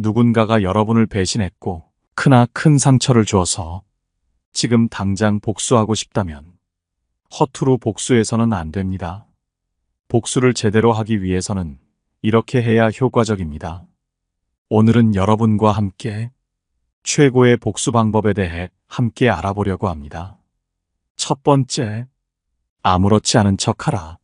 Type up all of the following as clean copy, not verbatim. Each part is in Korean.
누군가가 여러분을 배신했고 크나큰 상처를 주어서 지금 당장 복수하고 싶다면 허투루 복수해서는 안 됩니다. 복수를 제대로 하기 위해서는 이렇게 해야 효과적입니다. 오늘은 여러분과 함께 최고의 복수 방법에 대해 함께 알아보려고 합니다. 첫 번째, 아무렇지 않은 척하라.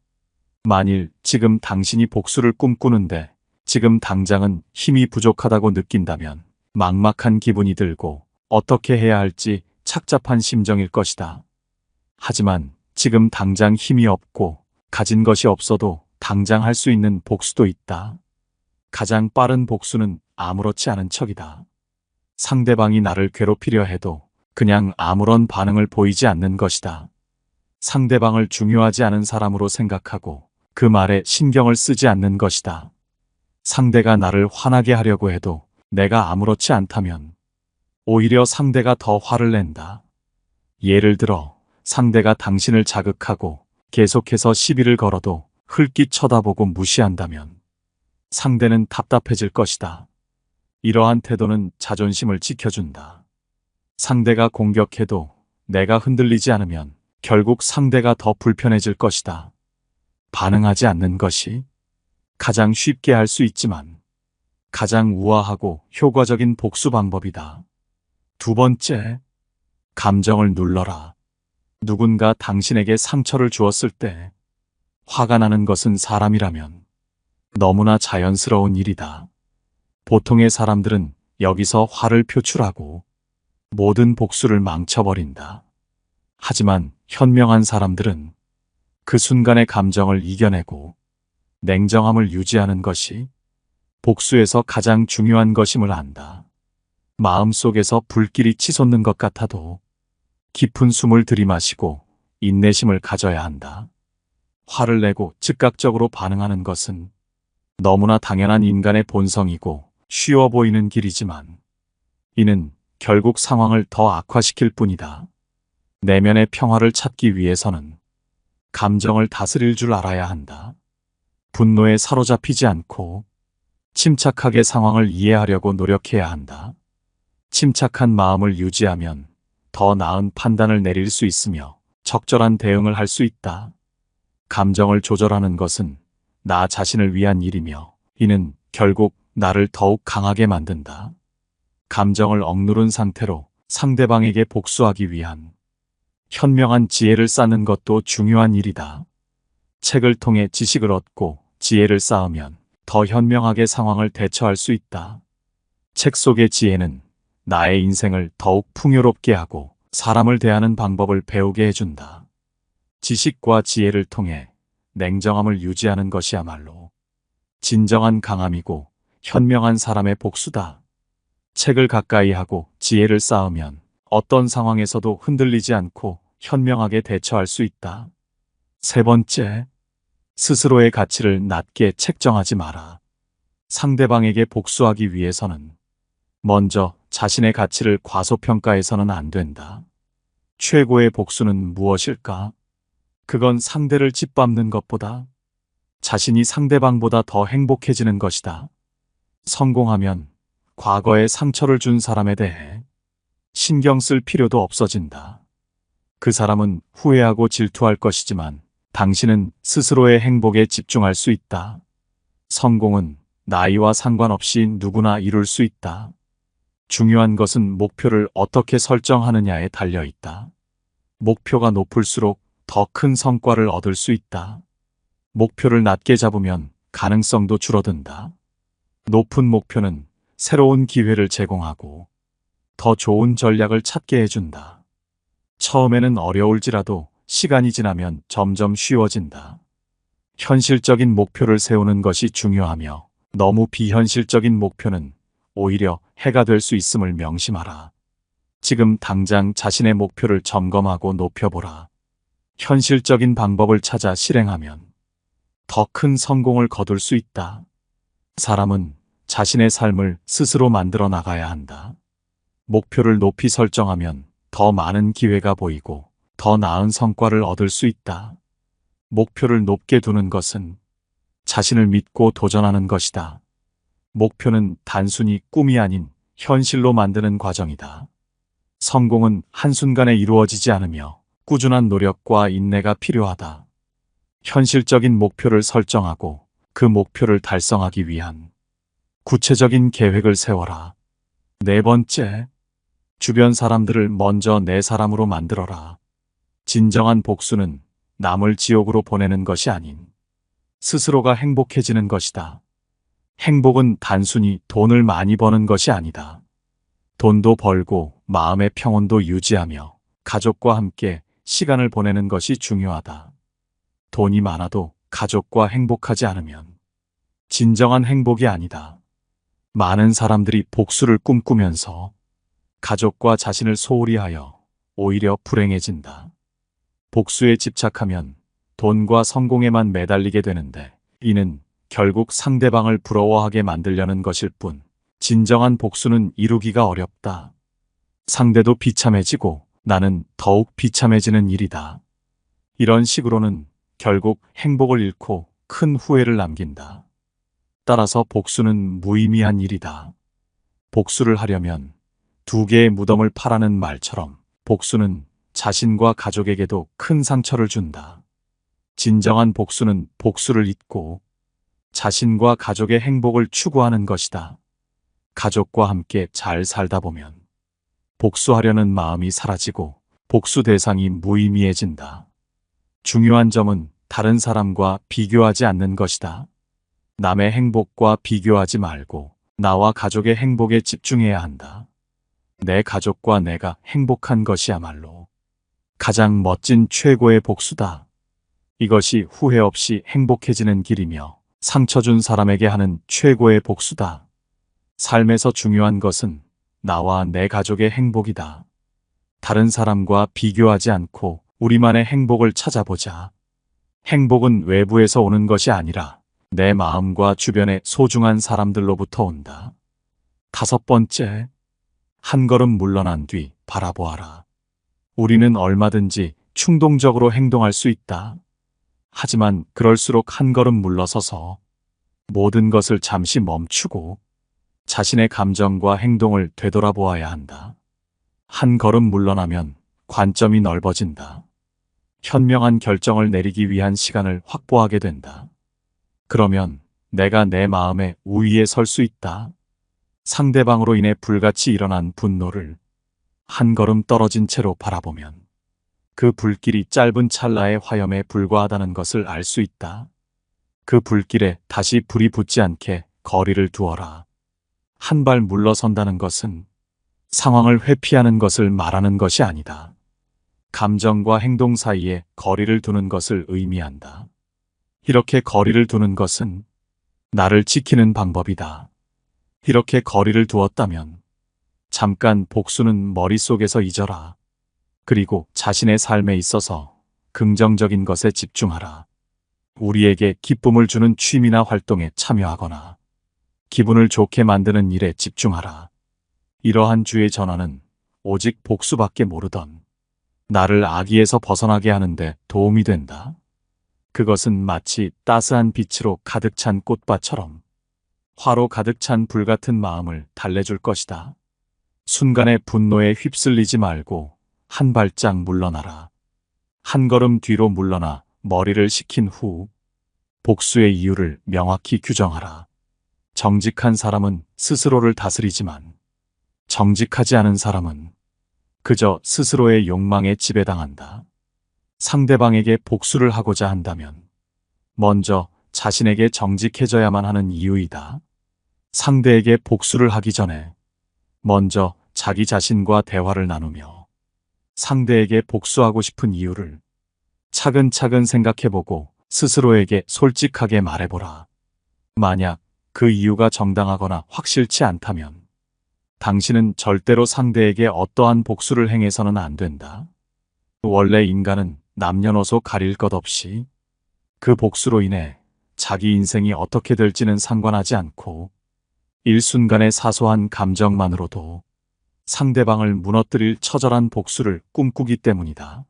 만일 지금 당신이 복수를 꿈꾸는데 지금 당장은 힘이 부족하다고 느낀다면 막막한 기분이 들고 어떻게 해야 할지 착잡한 심정일 것이다. 하지만 지금 당장 힘이 없고 가진 것이 없어도 당장 할 수 있는 복수도 있다. 가장 빠른 복수는 아무렇지 않은 척이다. 상대방이 나를 괴롭히려 해도 그냥 아무런 반응을 보이지 않는 것이다. 상대방을 중요하지 않은 사람으로 생각하고 그 말에 신경을 쓰지 않는 것이다. 상대가 나를 화나게 하려고 해도 내가 아무렇지 않다면 오히려 상대가 더 화를 낸다. 예를 들어 상대가 당신을 자극하고 계속해서 시비를 걸어도 흘낏 쳐다보고 무시한다면 상대는 답답해질 것이다. 이러한 태도는 자존심을 지켜준다. 상대가 공격해도 내가 흔들리지 않으면 결국 상대가 더 불편해질 것이다. 반응하지 않는 것이 가장 쉽게 할 수 있지만 가장 우아하고 효과적인 복수 방법이다. 두 번째, 감정을 눌러라. 누군가 당신에게 상처를 주었을 때 화가 나는 것은 사람이라면 너무나 자연스러운 일이다. 보통의 사람들은 여기서 화를 표출하고 모든 복수를 망쳐버린다. 하지만 현명한 사람들은 그 순간의 감정을 이겨내고 냉정함을 유지하는 것이 복수에서 가장 중요한 것임을 안다. 마음속에서 불길이 치솟는 것 같아도 깊은 숨을 들이마시고 인내심을 가져야 한다. 화를 내고 즉각적으로 반응하는 것은 너무나 당연한 인간의 본성이고 쉬워 보이는 길이지만 이는 결국 상황을 더 악화시킬 뿐이다. 내면의 평화를 찾기 위해서는 감정을 다스릴 줄 알아야 한다. 분노에 사로잡히지 않고 침착하게 상황을 이해하려고 노력해야 한다. 침착한 마음을 유지하면 더 나은 판단을 내릴 수 있으며 적절한 대응을 할 수 있다. 감정을 조절하는 것은 나 자신을 위한 일이며 이는 결국 나를 더욱 강하게 만든다. 감정을 억누른 상태로 상대방에게 복수하기 위한 현명한 지혜를 쌓는 것도 중요한 일이다. 책을 통해 지식을 얻고 지혜를 쌓으면 더 현명하게 상황을 대처할 수 있다. 책 속의 지혜는 나의 인생을 더욱 풍요롭게 하고 사람을 대하는 방법을 배우게 해준다. 지식과 지혜를 통해 냉정함을 유지하는 것이야말로 진정한 강함이고 현명한 사람의 복수다. 책을 가까이 하고 지혜를 쌓으면 어떤 상황에서도 흔들리지 않고 현명하게 대처할 수 있다. 세 번째, 스스로의 가치를 낮게 책정하지 마라. 상대방에게 복수하기 위해서는 먼저 자신의 가치를 과소평가해서는 안 된다. 최고의 복수는 무엇일까? 그건 상대를 짓밟는 것보다 자신이 상대방보다 더 행복해지는 것이다. 성공하면 과거에 상처를 준 사람에 대해 신경 쓸 필요도 없어진다. 그 사람은 후회하고 질투할 것이지만 당신은 스스로의 행복에 집중할 수 있다. 성공은 나이와 상관없이 누구나 이룰 수 있다. 중요한 것은 목표를 어떻게 설정하느냐에 달려 있다. 목표가 높을수록 더 큰 성과를 얻을 수 있다. 목표를 낮게 잡으면 가능성도 줄어든다. 높은 목표는 새로운 기회를 제공하고 더 좋은 전략을 찾게 해준다. 처음에는 어려울지라도 시간이 지나면 점점 쉬워진다. 현실적인 목표를 세우는 것이 중요하며 너무 비현실적인 목표는 오히려 해가 될 수 있음을 명심하라. 지금 당장 자신의 목표를 점검하고 높여보라. 현실적인 방법을 찾아 실행하면 더 큰 성공을 거둘 수 있다. 사람은 자신의 삶을 스스로 만들어 나가야 한다. 목표를 높이 설정하면 더 많은 기회가 보이고 더 나은 성과를 얻을 수 있다. 목표를 높게 두는 것은 자신을 믿고 도전하는 것이다. 목표는 단순히 꿈이 아닌 현실로 만드는 과정이다. 성공은 한순간에 이루어지지 않으며 꾸준한 노력과 인내가 필요하다. 현실적인 목표를 설정하고 그 목표를 달성하기 위한 구체적인 계획을 세워라. 네 번째, 주변 사람들을 먼저 내 사람으로 만들어라. 진정한 복수는 남을 지옥으로 보내는 것이 아닌 스스로가 행복해지는 것이다. 행복은 단순히 돈을 많이 버는 것이 아니다. 돈도 벌고 마음의 평온도 유지하며 가족과 함께 시간을 보내는 것이 중요하다. 돈이 많아도 가족과 행복하지 않으면 진정한 행복이 아니다. 많은 사람들이 복수를 꿈꾸면서 가족과 자신을 소홀히 하여 오히려 불행해진다. 복수에 집착하면 돈과 성공에만 매달리게 되는데 이는 결국 상대방을 부러워하게 만들려는 것일 뿐 진정한 복수는 이루기가 어렵다. 상대도 비참해지고 나는 더욱 비참해지는 일이다. 이런 식으로는 결국 행복을 잃고 큰 후회를 남긴다. 따라서 복수는 무의미한 일이다. 복수를 하려면 두 개의 무덤을 파라는 말처럼 복수는 자신과 가족에게도 큰 상처를 준다. 진정한 복수는 복수를 잊고 자신과 가족의 행복을 추구하는 것이다. 가족과 함께 잘 살다 보면 복수하려는 마음이 사라지고 복수 대상이 무의미해진다. 중요한 점은 다른 사람과 비교하지 않는 것이다. 남의 행복과 비교하지 말고 나와 가족의 행복에 집중해야 한다. 내 가족과 내가 행복한 것이야말로 가장 멋진 최고의 복수다. 이것이 후회 없이 행복해지는 길이며 상처 준 사람에게 하는 최고의 복수다. 삶에서 중요한 것은 나와 내 가족의 행복이다. 다른 사람과 비교하지 않고 우리만의 행복을 찾아보자. 행복은 외부에서 오는 것이 아니라 내 마음과 주변의 소중한 사람들로부터 온다. 다섯 번째, 한 걸음 물러난 뒤 바라보아라. 우리는 얼마든지 충동적으로 행동할 수 있다. 하지만 그럴수록 한 걸음 물러서서 모든 것을 잠시 멈추고 자신의 감정과 행동을 되돌아보아야 한다. 한 걸음 물러나면 관점이 넓어진다. 현명한 결정을 내리기 위한 시간을 확보하게 된다. 그러면 내가 내 마음의 우위에 설 수 있다. 상대방으로 인해 불같이 일어난 분노를 한 걸음 떨어진 채로 바라보면 그 불길이 짧은 찰나의 화염에 불과하다는 것을 알 수 있다. 그 불길에 다시 불이 붙지 않게 거리를 두어라. 한 발 물러선다는 것은 상황을 회피하는 것을 말하는 것이 아니다. 감정과 행동 사이에 거리를 두는 것을 의미한다. 이렇게 거리를 두는 것은 나를 지키는 방법이다. 이렇게 거리를 두었다면 잠깐 복수는 머릿속에서 잊어라. 그리고 자신의 삶에 있어서 긍정적인 것에 집중하라. 우리에게 기쁨을 주는 취미나 활동에 참여하거나 기분을 좋게 만드는 일에 집중하라. 이러한 주의 전환은 오직 복수밖에 모르던 나를 악의에서 벗어나게 하는데 도움이 된다. 그것은 마치 따스한 빛으로 가득 찬 꽃밭처럼 화로 가득 찬 불같은 마음을 달래줄 것이다. 순간의 분노에 휩쓸리지 말고 한 발짝 물러나라. 한 걸음 뒤로 물러나 머리를 식힌 후 복수의 이유를 명확히 규정하라. 정직한 사람은 스스로를 다스리지만 정직하지 않은 사람은 그저 스스로의 욕망에 지배당한다. 상대방에게 복수를 하고자 한다면 먼저 자신에게 정직해져야만 하는 이유이다. 상대에게 복수를 하기 전에 먼저 자기 자신과 대화를 나누며 상대에게 복수하고 싶은 이유를 차근차근 생각해보고 스스로에게 솔직하게 말해보라. 만약 그 이유가 정당하거나 확실치 않다면 당신은 절대로 상대에게 어떠한 복수를 행해서는 안 된다. 원래 인간은 남녀노소 가릴 것 없이 그 복수로 인해 자기 인생이 어떻게 될지는 상관하지 않고 일순간의 사소한 감정만으로도 상대방을 무너뜨릴 처절한 복수를 꿈꾸기 때문이다.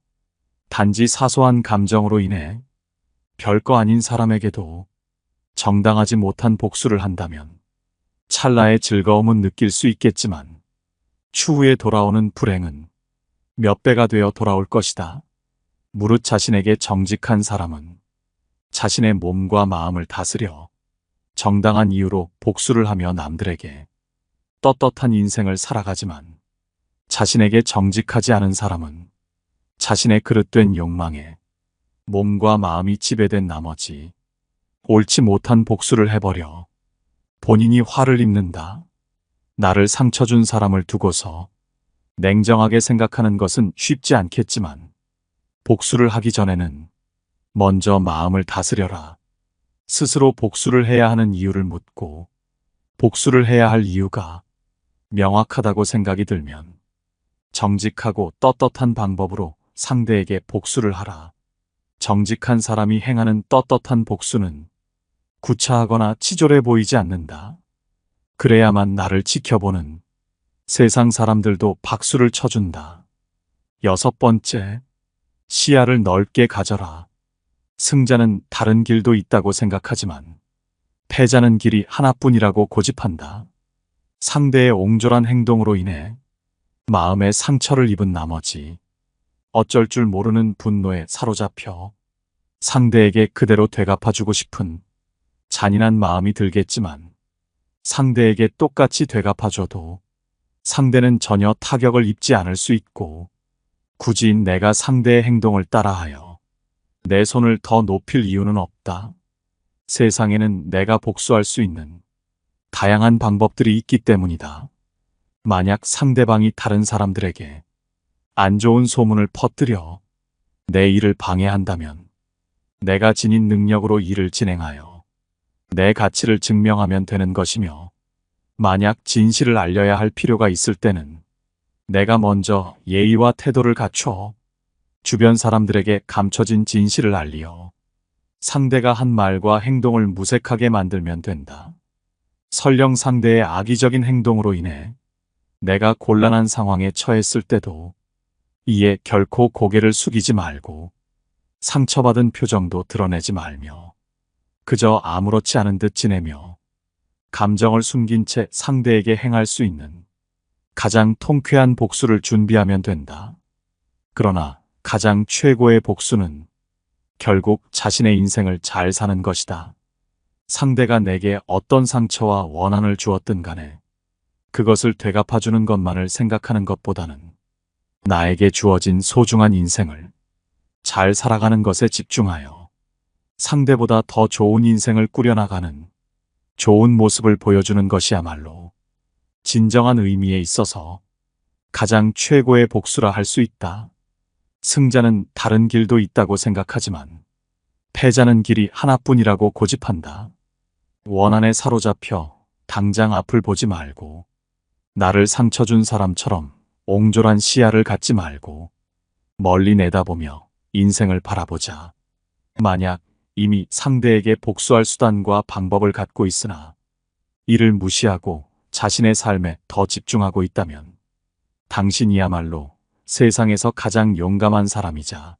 단지 사소한 감정으로 인해 별거 아닌 사람에게도 정당하지 못한 복수를 한다면 찰나의 즐거움은 느낄 수 있겠지만 추후에 돌아오는 불행은 몇 배가 되어 돌아올 것이다. 무릇 자신에게 정직한 사람은 자신의 몸과 마음을 다스려 정당한 이유로 복수를 하며 남들에게 떳떳한 인생을 살아가지만 자신에게 정직하지 않은 사람은 자신의 그릇된 욕망에 몸과 마음이 지배된 나머지 옳지 못한 복수를 해버려 본인이 화를 입는다. 나를 상처 준 사람을 두고서 냉정하게 생각하는 것은 쉽지 않겠지만 복수를 하기 전에는 먼저 마음을 다스려라. 스스로 복수를 해야 하는 이유를 묻고 복수를 해야 할 이유가 명확하다고 생각이 들면 정직하고 떳떳한 방법으로 상대에게 복수를 하라. 정직한 사람이 행하는 떳떳한 복수는 구차하거나 치졸해 보이지 않는다. 그래야만 나를 지켜보는 세상 사람들도 박수를 쳐준다. 6번째, 시야를 넓게 가져라. 승자는 다른 길도 있다고 생각하지만 패자는 길이 하나뿐이라고 고집한다. 상대의 옹졸한 행동으로 인해 마음에 상처를 입은 나머지 어쩔 줄 모르는 분노에 사로잡혀 상대에게 그대로 되갚아주고 싶은 잔인한 마음이 들겠지만 상대에게 똑같이 되갚아줘도 상대는 전혀 타격을 입지 않을 수 있고 굳이 내가 상대의 행동을 따라하여 내 손을 더 높일 이유는 없다. 세상에는 내가 복수할 수 있는 다양한 방법들이 있기 때문이다. 만약 상대방이 다른 사람들에게 안 좋은 소문을 퍼뜨려 내 일을 방해한다면 내가 지닌 능력으로 일을 진행하여 내 가치를 증명하면 되는 것이며, 만약 진실을 알려야 할 필요가 있을 때는 내가 먼저 예의와 태도를 갖춰 주변 사람들에게 감춰진 진실을 알리어 상대가 한 말과 행동을 무색하게 만들면 된다. 설령 상대의 악의적인 행동으로 인해 내가 곤란한 상황에 처했을 때도 이에 결코 고개를 숙이지 말고 상처받은 표정도 드러내지 말며 그저 아무렇지 않은 듯 지내며 감정을 숨긴 채 상대에게 행할 수 있는 가장 통쾌한 복수를 준비하면 된다. 그러나 가장 최고의 복수는 결국 자신의 인생을 잘 사는 것이다. 상대가 내게 어떤 상처와 원한을 주었든 간에 그것을 되갚아주는 것만을 생각하는 것보다는 나에게 주어진 소중한 인생을 잘 살아가는 것에 집중하여 상대보다 더 좋은 인생을 꾸려나가는 좋은 모습을 보여주는 것이야말로 진정한 의미에 있어서 가장 최고의 복수라 할 수 있다. 승자는 다른 길도 있다고 생각하지만 패자는 길이 하나뿐이라고 고집한다. 원한에 사로잡혀 당장 앞을 보지 말고 나를 상처 준 사람처럼 옹졸한 시야를 갖지 말고 멀리 내다보며 인생을 바라보자. 만약 이미 상대에게 복수할 수단과 방법을 갖고 있으나 이를 무시하고 자신의 삶에 더 집중하고 있다면 당신이야말로 세상에서 가장 용감한 사람이자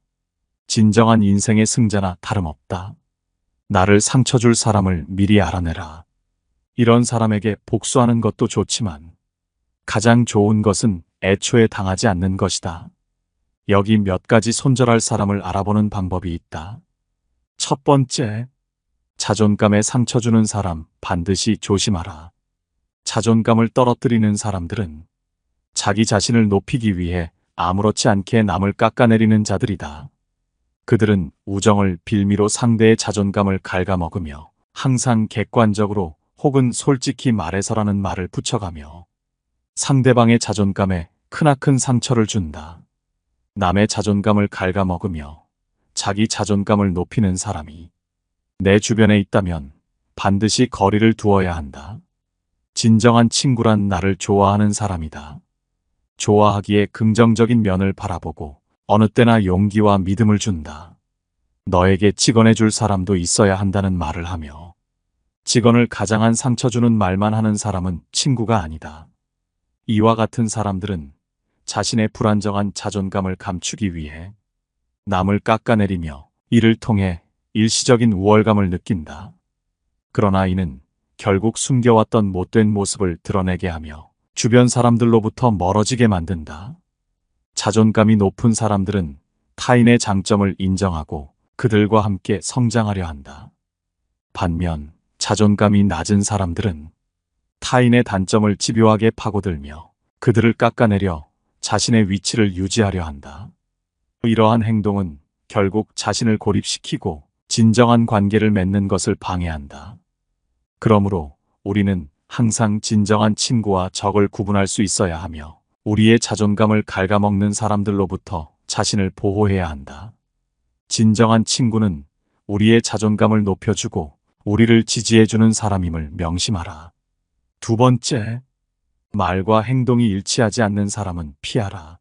진정한 인생의 승자나 다름없다. 나를 상처 줄 사람을 미리 알아내라. 이런 사람에게 복수하는 것도 좋지만 가장 좋은 것은 애초에 당하지 않는 것이다. 여기 몇 가지 손절할 사람을 알아보는 방법이 있다. 첫 번째, 자존감에 상처 주는 사람 반드시 조심하라. 자존감을 떨어뜨리는 사람들은 자기 자신을 높이기 위해 아무렇지 않게 남을 깎아내리는 자들이다. 그들은 우정을 빌미로 상대의 자존감을 갉아먹으며 항상 객관적으로 혹은 솔직히 말해서라는 말을 붙여가며 상대방의 자존감에 크나큰 상처를 준다. 남의 자존감을 갉아먹으며 자기 자존감을 높이는 사람이 내 주변에 있다면 반드시 거리를 두어야 한다. 진정한 친구란 나를 좋아하는 사람이다. 좋아하기에 긍정적인 면을 바라보고 어느 때나 용기와 믿음을 준다. 너에게 직언해 줄 사람도 있어야 한다는 말을 하며 직언을 가장한 상처 주는 말만 하는 사람은 친구가 아니다. 이와 같은 사람들은 자신의 불안정한 자존감을 감추기 위해 남을 깎아내리며 이를 통해 일시적인 우월감을 느낀다. 그러나 이는 결국 숨겨왔던 못된 모습을 드러내게 하며 주변 사람들로부터 멀어지게 만든다. 자존감이 높은 사람들은 타인의 장점을 인정하고 그들과 함께 성장하려 한다. 반면 자존감이 낮은 사람들은 타인의 단점을 집요하게 파고들며 그들을 깎아내려 자신의 위치를 유지하려 한다. 이러한 행동은 결국 자신을 고립시키고 진정한 관계를 맺는 것을 방해한다. 그러므로 우리는 항상 진정한 친구와 적을 구분할 수 있어야 하며 우리의 자존감을 갉아먹는 사람들로부터 자신을 보호해야 한다. 진정한 친구는 우리의 자존감을 높여주고 우리를 지지해주는 사람임을 명심하라. 두 번째, 말과 행동이 일치하지 않는 사람은 피하라.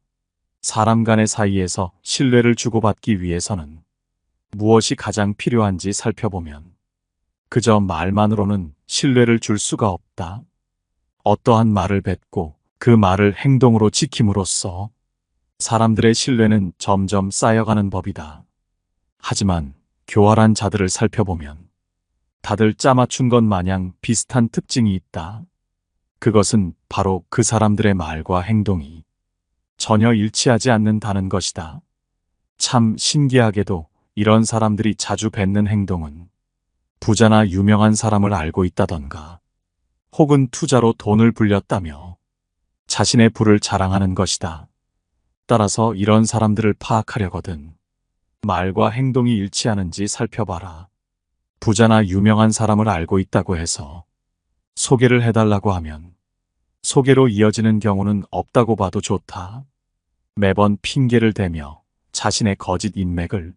사람 간의 사이에서 신뢰를 주고받기 위해서는 무엇이 가장 필요한지 살펴보면 그저 말만으로는 신뢰를 줄 수가 없다. 어떠한 말을 뱉고 그 말을 행동으로 지킴으로써 사람들의 신뢰는 점점 쌓여가는 법이다. 하지만 교활한 자들을 살펴보면 다들 짜맞춘 것 마냥 비슷한 특징이 있다. 그것은 바로 그 사람들의 말과 행동이 전혀 일치하지 않는다는 것이다. 참 신기하게도 이런 사람들이 자주 뱉는 행동은 부자나 유명한 사람을 알고 있다던가 혹은 투자로 돈을 불렸다며 자신의 부를 자랑하는 것이다. 따라서 이런 사람들을 파악하려거든 말과 행동이 일치하는지 살펴봐라. 부자나 유명한 사람을 알고 있다고 해서 소개를 해달라고 하면 소개로 이어지는 경우는 없다고 봐도 좋다. 매번 핑계를 대며 자신의 거짓 인맥을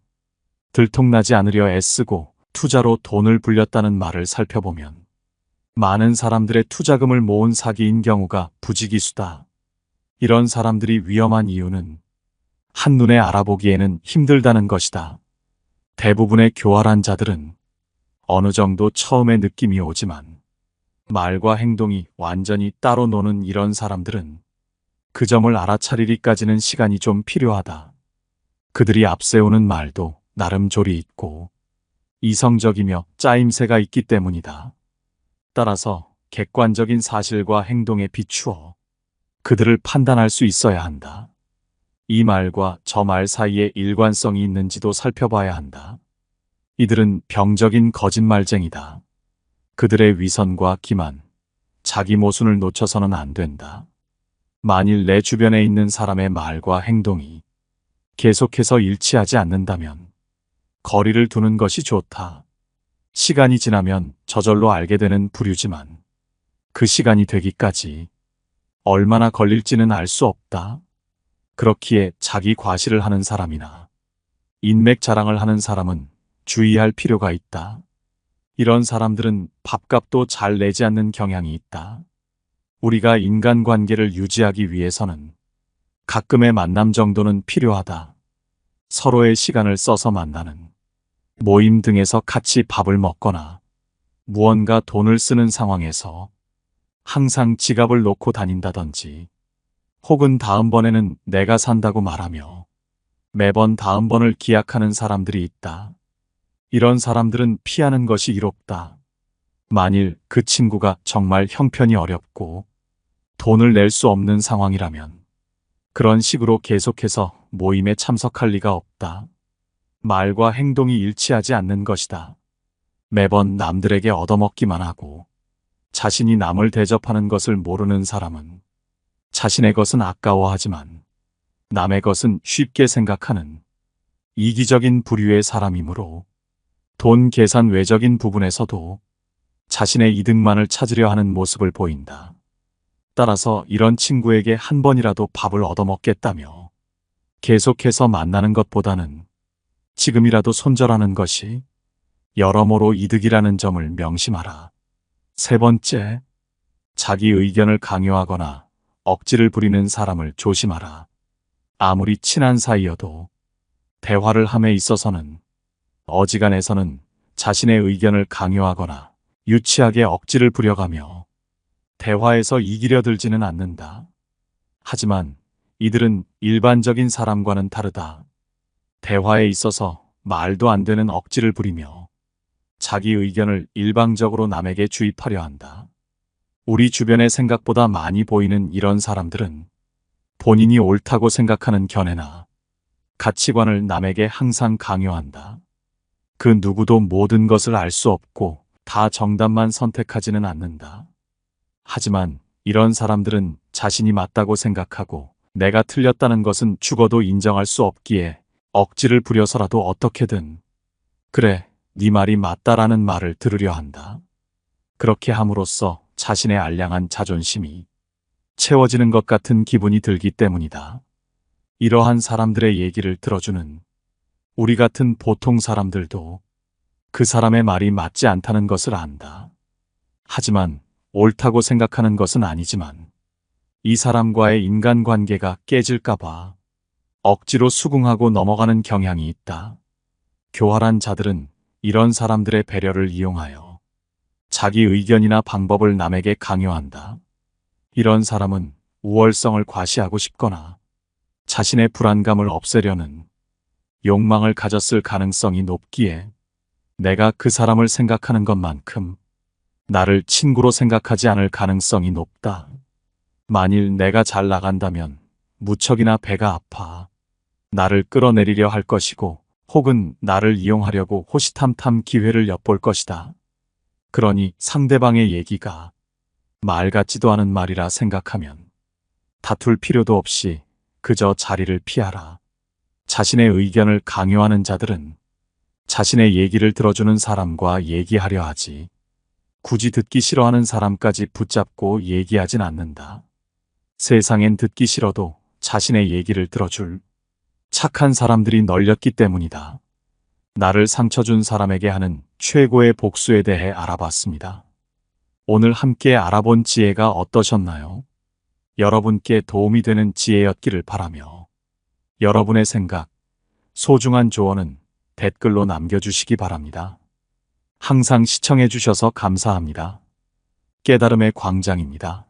들통나지 않으려 애쓰고 투자로 돈을 불렸다는 말을 살펴보면 많은 사람들의 투자금을 모은 사기인 경우가 부지기수다. 이런 사람들이 위험한 이유는 한눈에 알아보기에는 힘들다는 것이다. 대부분의 교활한 자들은 어느 정도 처음에 느낌이 오지만 말과 행동이 완전히 따로 노는 이런 사람들은 그 점을 알아차리기까지는 시간이 좀 필요하다. 그들이 앞세우는 말도 나름 조리 있고 이성적이며 짜임새가 있기 때문이다. 따라서 객관적인 사실과 행동에 비추어 그들을 판단할 수 있어야 한다. 이 말과 저 말 사이에 일관성이 있는지도 살펴봐야 한다. 이들은 병적인 거짓말쟁이다. 그들의 위선과 기만, 자기 모순을 놓쳐서는 안 된다. 만일 내 주변에 있는 사람의 말과 행동이 계속해서 일치하지 않는다면 거리를 두는 것이 좋다. 시간이 지나면 저절로 알게 되는 부류지만 그 시간이 되기까지 얼마나 걸릴지는 알 수 없다. 그렇기에 자기 과시를 하는 사람이나 인맥 자랑을 하는 사람은 주의할 필요가 있다. 이런 사람들은 밥값도 잘 내지 않는 경향이 있다. 우리가 인간관계를 유지하기 위해서는 가끔의 만남 정도는 필요하다. 서로의 시간을 써서 만나는 모임 등에서 같이 밥을 먹거나 무언가 돈을 쓰는 상황에서 항상 지갑을 놓고 다닌다든지 혹은 다음번에는 내가 산다고 말하며 매번 다음번을 기약하는 사람들이 있다. 이런 사람들은 피하는 것이 이롭다. 만일 그 친구가 정말 형편이 어렵고 돈을 낼 수 없는 상황이라면 그런 식으로 계속해서 모임에 참석할 리가 없다. 말과 행동이 일치하지 않는 것이다. 매번 남들에게 얻어먹기만 하고 자신이 남을 대접하는 것을 모르는 사람은 자신의 것은 아까워하지만 남의 것은 쉽게 생각하는 이기적인 부류의 사람이므로 돈 계산 외적인 부분에서도 자신의 이득만을 찾으려 하는 모습을 보인다. 따라서 이런 친구에게 한 번이라도 밥을 얻어먹겠다며 계속해서 만나는 것보다는 지금이라도 손절하는 것이 여러모로 이득이라는 점을 명심하라. 세 번째, 자기 의견을 강요하거나 억지를 부리는 사람을 조심하라. 아무리 친한 사이여도 대화를 함에 있어서는 어지간해서는 자신의 의견을 강요하거나 유치하게 억지를 부려가며 대화에서 이기려 들지는 않는다. 하지만 이들은 일반적인 사람과는 다르다. 대화에 있어서 말도 안 되는 억지를 부리며 자기 의견을 일방적으로 남에게 주입하려 한다. 우리 주변에 생각보다 많이 보이는 이런 사람들은 본인이 옳다고 생각하는 견해나 가치관을 남에게 항상 강요한다. 그 누구도 모든 것을 알 수 없고 다 정답만 선택하지는 않는다. 하지만 이런 사람들은 자신이 맞다고 생각하고 내가 틀렸다는 것은 죽어도 인정할 수 없기에 억지를 부려서라도 어떻게든 그래, 네 말이 맞다라는 말을 들으려 한다. 그렇게 함으로써 자신의 알량한 자존심이 채워지는 것 같은 기분이 들기 때문이다. 이러한 사람들의 얘기를 들어주는 우리 같은 보통 사람들도 그 사람의 말이 맞지 않다는 것을 안다. 하지만 옳다고 생각하는 것은 아니지만 이 사람과의 인간관계가 깨질까봐 억지로 수긍하고 넘어가는 경향이 있다. 교활한 자들은 이런 사람들의 배려를 이용하여 자기 의견이나 방법을 남에게 강요한다. 이런 사람은 우월성을 과시하고 싶거나 자신의 불안감을 없애려는 욕망을 가졌을 가능성이 높기에 내가 그 사람을 생각하는 것만큼 나를 친구로 생각하지 않을 가능성이 높다. 만일 내가 잘 나간다면 무척이나 배가 아파 나를 끌어내리려 할 것이고 혹은 나를 이용하려고 호시탐탐 기회를 엿볼 것이다. 그러니 상대방의 얘기가 말 같지도 않은 말이라 생각하면 다툴 필요도 없이 그저 자리를 피하라. 자신의 의견을 강요하는 자들은 자신의 얘기를 들어주는 사람과 얘기하려 하지 굳이 듣기 싫어하는 사람까지 붙잡고 얘기하진 않는다. 세상엔 듣기 싫어도 자신의 얘기를 들어줄 착한 사람들이 널렸기 때문이다. 나를 상처 준 사람에게 하는 최고의 복수에 대해 알아봤습니다. 오늘 함께 알아본 지혜가 어떠셨나요? 여러분께 도움이 되는 지혜였기를 바라며 여러분의 생각, 소중한 조언은 댓글로 남겨주시기 바랍니다. 항상 시청해 주셔서 감사합니다. 깨달음의 광장입니다.